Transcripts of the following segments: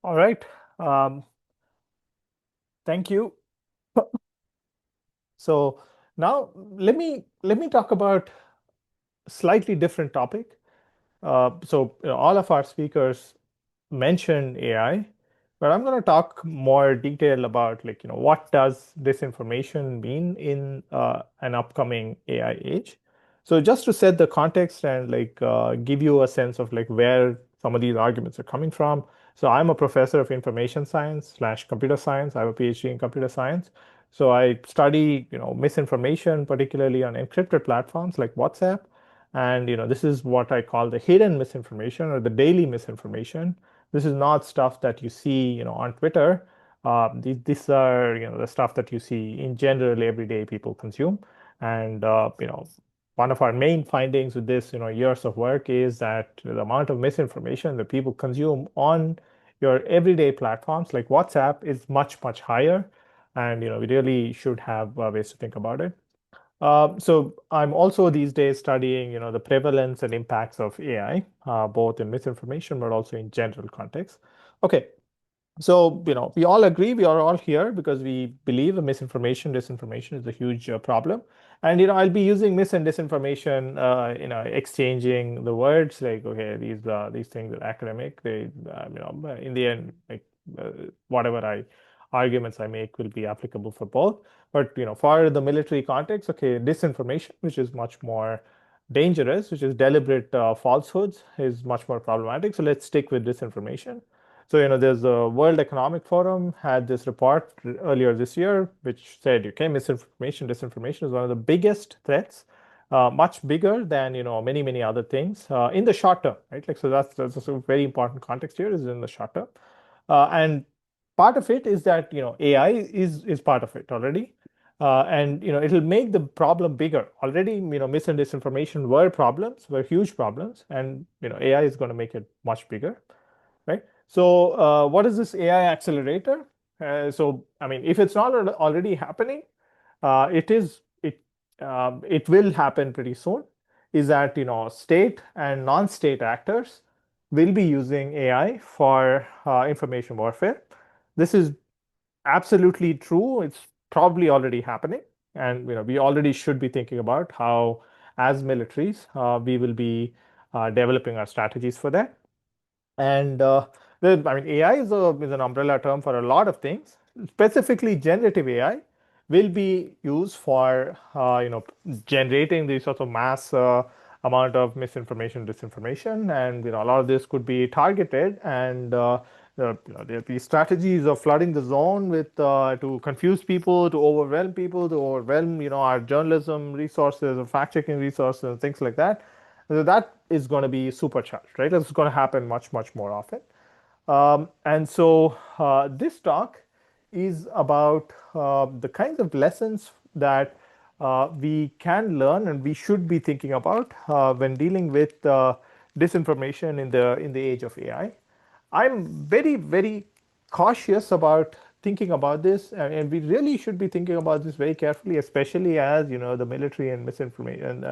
All right. Um, Thank you. So now let me talk about a slightly different topic. All of our speakers mentioned AI, but I'm going to talk more detail about what does disinformation mean in an upcoming AI age. So just to set the context and give you a sense of where some of these arguments are coming from. So I'm a professor of information science slash computer science. I have a PhD in computer science. So I study misinformation, particularly on encrypted platforms like WhatsApp. And this is what I call the hidden misinformation or the daily misinformation. This is not stuff that you see on Twitter. These are the stuff that you see in general every day people consume. And one of our main findings with this years of work is that the amount of misinformation that people consume on your everyday platforms like WhatsApp is much, much higher. And we really should have ways to think about it. So I'm also these days studying, the prevalence and impacts of AI, both in misinformation but also in general context. Okay, so we all agree, we are all here because we believe the misinformation, disinformation is a huge problem. And I'll be using mis and disinformation, exchanging the words like, okay, these things are academic. They, in the end, uh, whatever I arguments I make will be applicable for both. But for the military context, okay, disinformation, which is much more dangerous, which is deliberate falsehoods, is much more problematic. So let's stick with disinformation. So, there's the World Economic Forum had this report earlier this year, which said, okay, misinformation, disinformation is one of the biggest threats, much bigger than, many, many other things in the short term, right? Like, so that's a very important context here is in the short term. And part of it is that, AI is part of it already. And, it'll make the problem bigger. Already, mis and disinformation were huge problems, and, AI is going to make it much bigger, right? So, what is this AI accelerator? I mean, if it's not already happening, it will happen pretty soon. Is that state and non-state actors will be using AI for information warfare. This is absolutely true. It's probably already happening, and we already should be thinking about how, as militaries, we will be developing our strategies for that. And I mean, AI is an umbrella term for a lot of things. Specifically, generative AI will be used for generating these sorts of mass amount of misinformation, disinformation, and a lot of this could be targeted. And the strategies of flooding the zone with to confuse people, to overwhelm our journalism resources, or fact checking resources, and things like that. So that is going to be supercharged, right? It's going to happen much, much more often. And so this talk is about the kinds of lessons that we can learn and we should be thinking about when dealing with disinformation in the age of AI. I'm very, very cautious about thinking about this, and we really should be thinking about this very carefully, especially as the military and misinformation,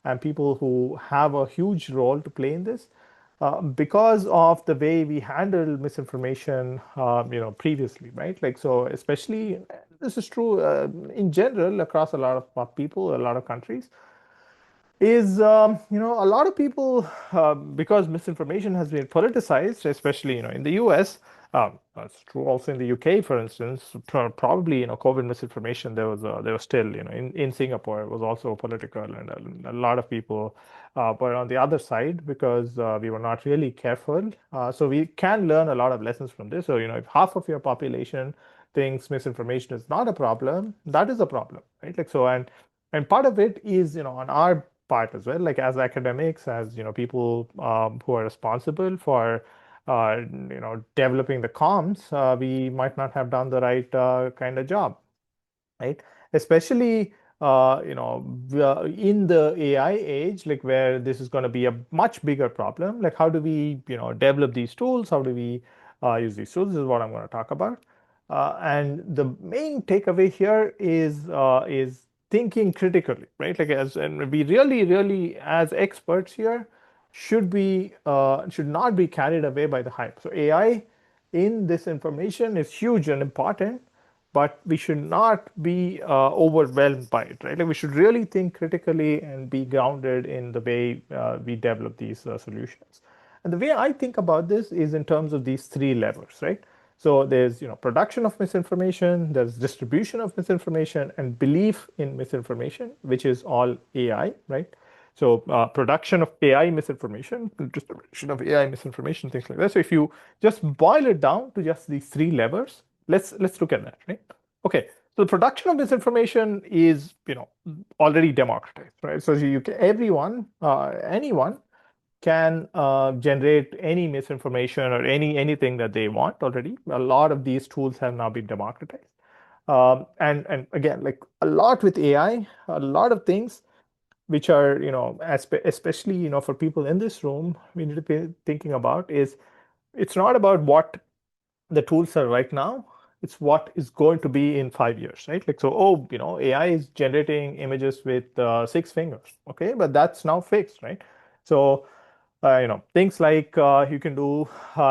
and people who have a huge role to play in this, because of the way we handled misinformation, previously, right? Like so, especially this is true in general across a lot of people, a lot of countries is a lot of people because misinformation has been politicized, especially in the US. That's true also in the UK, for instance. Probably COVID misinformation there was still in Singapore it was also political, and a lot of people were on the other side because we were not really careful. So we can learn a lot of lessons from this. So if half of your population thinks misinformation is not a problem, that is a problem, right? Like so, and part of it is on our part as well, like as academics, as people who are responsible for developing the comms, we might not have done the right kind of job, right? Especially in the AI age, like where this is going to be a much bigger problem. Like how do we develop these tools? How do we use these tools? This is what I'm going to talk about. And the main takeaway here is thinking critically, right? Like and we really, really as experts here should not be carried away by the hype. So AI in this information is huge and important, but we should not be overwhelmed by it, right? Like we should really think critically and be grounded in the way we develop these solutions. And the way I think about this is in terms of these three levers, right? So there's production of misinformation, there's distribution of misinformation, and belief in misinformation, which is all AI, right? So production of AI misinformation, distribution of AI misinformation, things like that. So if you just boil it down to just these three levers, let's look at that, right? Okay. So the production of misinformation is already democratized, right? So you can, everyone, anyone can generate any misinformation or anything that they want already. A lot of these tools have now been democratized. And again, like a lot with AI, a lot of things which are, especially, for people in this room, we need to be thinking about is it's not about what the tools are right now. It's what is going to be in 5 years, right? Like, so, oh, AI is generating images with 6 fingers. Okay. But that's now fixed, right? So, things like you can do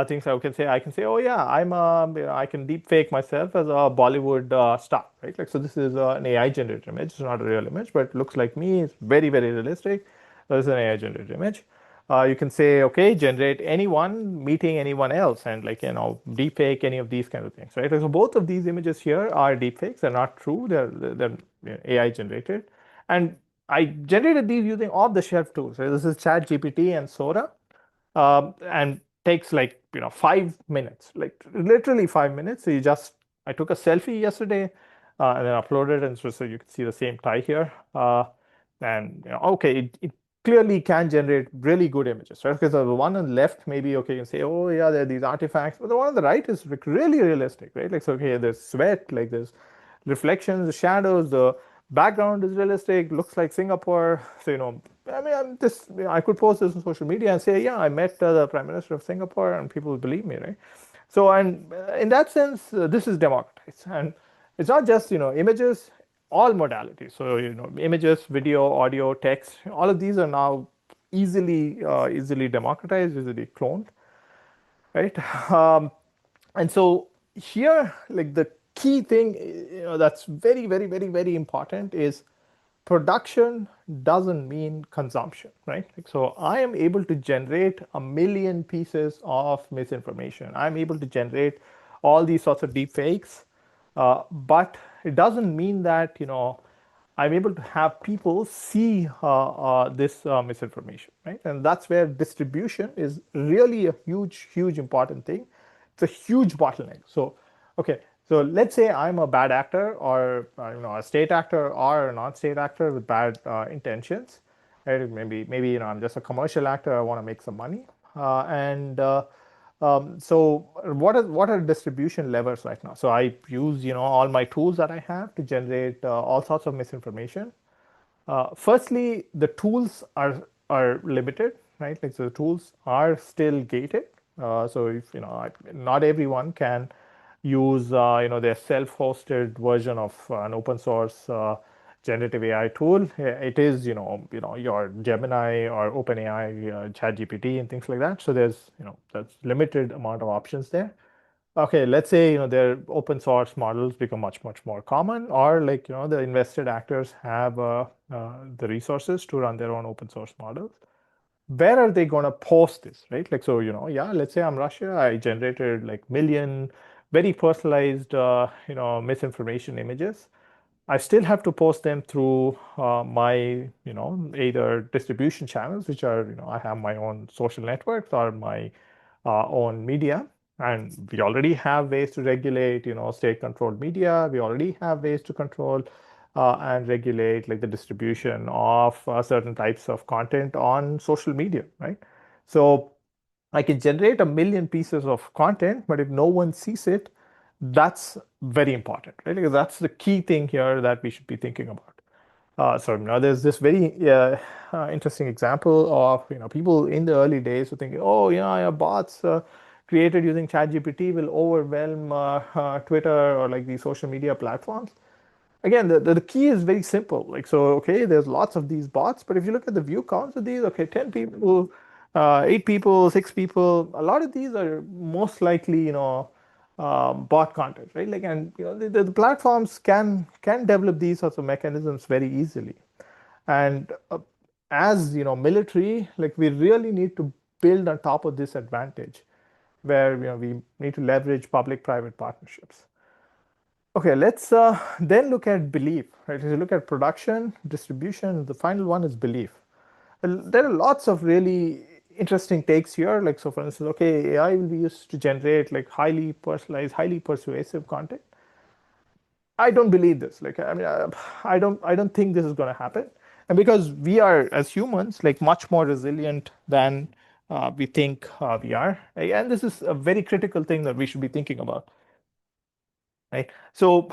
things I can say, oh yeah, I can deep fake myself as a Bollywood star, right? Like, so this is an AI generated image. It's not a real image, but it looks like me. It's very, very realistic. This is an AI generated image. You can say, okay, generate anyone meeting anyone else and like, deepfake any of these kind of things, right? So both of these images here are deepfakes. They're not true. They're AI generated. And I generated these using off-the-shelf tools. Right? This is ChatGPT and Sora, and takes like 5 minutes, like literally 5 minutes. So I took a selfie yesterday and then uploaded, and so you can see the same tie here. And okay, it clearly can generate really good images, right? Because the one on the left, maybe okay, you can say, oh yeah, there are these artifacts, but the one on the right is like really realistic, right? Like, so okay, there's sweat, like there's reflections, the shadows, the background is realistic, looks like Singapore. So, I mean, I could post this on social media and say, yeah, I met the Prime Minister of Singapore, and people will believe me, right? So, and in that sense, this is democratized. And it's not just, images, all modalities. So, images, video, audio, text, all of these are now easily democratized, easily cloned, right? And so here, like the key thing, that's very, very, very, very important is production doesn't mean consumption, right? Like, so I am able to generate a million pieces of misinformation. I'm able to generate all these sorts of deep fakes, but it doesn't mean that I'm able to have people see this misinformation, right? And that's where distribution is really a huge, huge important thing. It's a huge bottleneck. So, okay, so let's say I'm a bad actor, or a state actor or a non-state actor with bad intentions, right? Maybe I'm just a commercial actor. I want to make some money, and so what are distribution levers right now? So I use all my tools that I have to generate all sorts of misinformation. Firstly, the tools are limited, right? Like, so the tools are still gated. So if not everyone can use their self-hosted version of an open source generative AI tool. It is your Gemini or OpenAI, ChatGPT, and things like that. So there's limited amount of options there. Okay, let's say their open source models become much more common, or like the invested actors have the resources to run their own open source models. Where are they going to post this, right? Like, so yeah, let's say I'm Russia. I generated like million very personalized misinformation images. I still have to post them through my, either distribution channels, which are, I have my own social networks or my own media. And we already have ways to regulate, state-controlled media. We already have ways to control and regulate like the distribution of certain types of content on social media, right? So I can generate a million pieces of content, but if no one sees it, that's very important, right? Because that's the key thing here that we should be thinking about. So now there's this very interesting example of people in the early days who think, oh yeah, bots created using ChatGPT will overwhelm Twitter or like these social media platforms. Again, the key is very simple. Like, so, okay, there's lots of these bots, but if you look at the view counts of these, okay, 10 people, 8 people, 6 people, a lot of these are most likely, bot content, right? Like, and the platforms can develop these sorts of mechanisms very easily. And as military, like we really need to build on top of this advantage, where we need to leverage public-private partnerships. Okay, let's then look at belief, right? If you look at production, distribution, the final one is belief. Well, there are lots of really interesting takes here. Like, so for instance, okay, AI will be used to generate like highly personalized, highly persuasive content. I don't believe this. Like, I mean, I don't think this is going to happen. And because we are, as humans, like much more resilient than we think we are. And this is a very critical thing that we should be thinking about, right? So,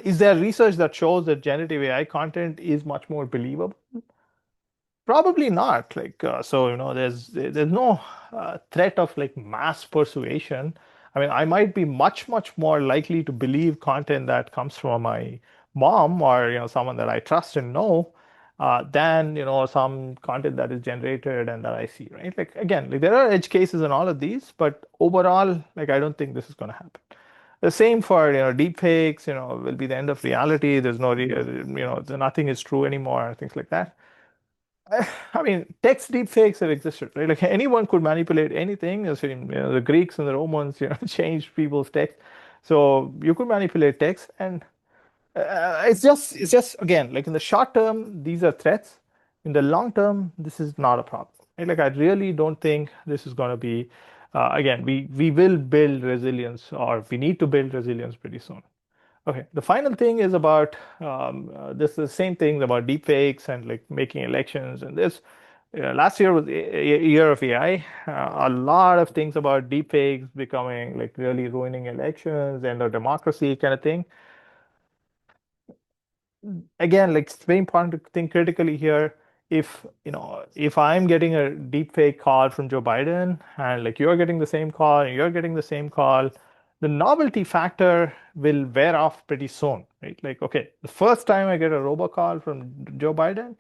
is there research that shows that generative AI content is much more believable? Probably not. Like, so there's no threat of like mass persuasion. I mean, I might be much more likely to believe content that comes from my mom or someone that I trust and know than some content that is generated and that I see, right? Like, again, like there are edge cases in all of these, but overall, like I don't think this is going to happen. The same for deep fakes. Will be the end of reality. There's no, nothing is true anymore. Things like that. I mean, text deepfakes have existed, right? Like anyone could manipulate anything. As in, the Greeks and the Romans, changed people's text, so you could manipulate text, and it's just again, like in the short term, these are threats. In the long term, this is not a problem. Right? Like I really don't think this is going to be. Again, we will build resilience, or we need to build resilience pretty soon. Okay, the final thing is about this is the same thing about deepfakes and like making elections and this. Last year was a year of AI. A lot of things about deepfakes becoming like really ruining elections and the democracy kind of thing. Again, like it's very important to think critically here. If I'm getting a deep fake call from Joe Biden and like you're getting the same call and you're getting the same call, the novelty factor will wear off pretty soon, right? Like, okay, the first time I get a robocall from Joe Biden,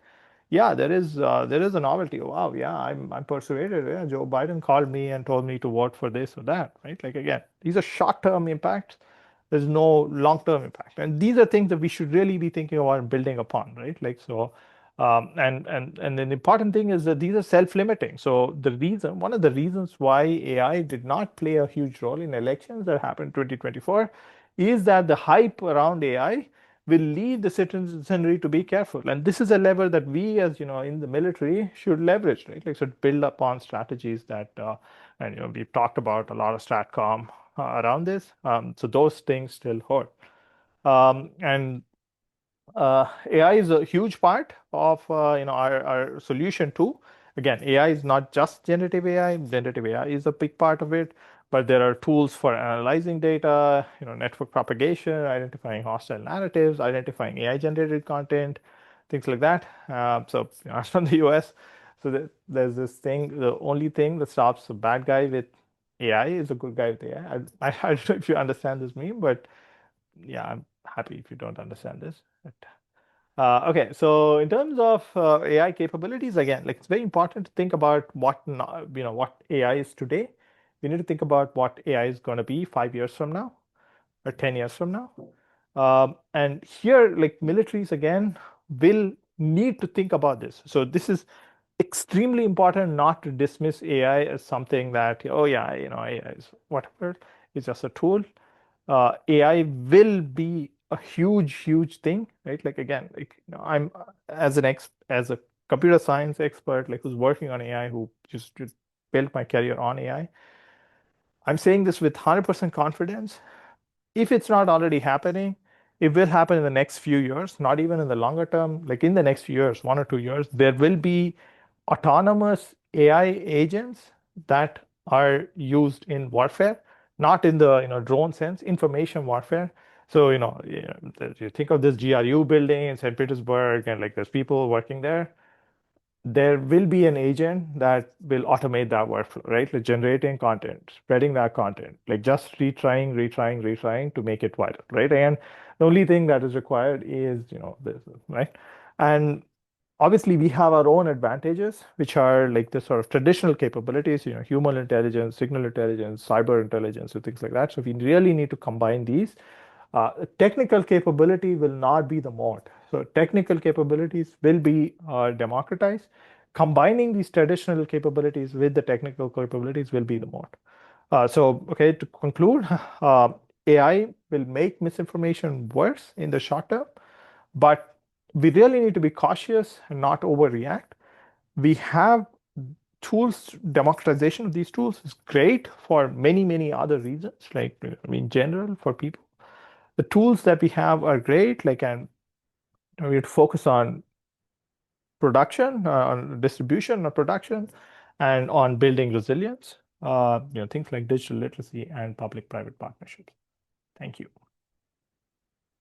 yeah, there is a novelty. Wow, yeah, I'm persuaded. Yeah, Joe Biden called me and told me to vote for this or that, right? Like again, these are short-term impacts. There's no long-term impact, and these are things that we should really be thinking about and building upon, right? Like so, and then the important thing is that these are self-limiting. So one of the reasons why AI did not play a huge role in elections that happened in 2024 is that the hype around AI will lead the citizenry to be careful. And this is a lever that we, as in the military, should leverage, right? Like, so build upon strategies that, and we've talked about a lot of stratcom around this. So those things still hold. And AI is a huge part of our solution too. Again, AI is not just generative AI. Generative AI is a big part of it, but there are tools for analyzing data, network propagation, identifying hostile narratives, identifying AI-generated content, things like that. So, I'm from the US, so there's this thing. The only thing that stops a bad guy with AI is a good guy with AI. I don't know if you understand this meme, but yeah, I'm happy if you don't understand this. But okay, so in terms of AI capabilities, again, like it's very important to think about what AI is today. We need to think about what AI is going to be 5 years from now or 10 years from now. And here, like militaries again will need to think about this. So this is extremely important not to dismiss AI as something that, oh yeah, AI is whatever, it's just a tool. AI will be a huge thing, right? Like again, like I'm as a computer science expert, like who's working on AI, who just built my career on AI. I'm saying this with 100% confidence. If it's not already happening, it will happen in the next few years, not even in the longer term. Like in the next few years, 1 or 2 years, there will be autonomous AI agents that are used in warfare, not in the drone sense, information warfare. So you think of this GRU building in St. Petersburg, and like there's people working there. There will be an agent that will automate that workflow, right? Like generating content, spreading that content, like just retrying to make it viral, right? And the only thing that is required is this, right? And Obviously, we have our own advantages, which are like the sort of traditional capabilities, human intelligence, signal intelligence, cyber intelligence, and things like that. So we really need to combine these. Technical capability will not be the mode. So technical capabilities will be democratized. Combining these traditional capabilities with the technical capabilities will be the mode. Okay, to conclude, AI will make misinformation worse in the short term, but we really need to be cautious and not overreact. We have tools, democratization of these tools is great for many, many other reasons, like in general for people. The tools that we have are great, like, and we have to focus on production, on distribution, on production, and on building resilience. Things like digital literacy and public-private partnerships. Thank you.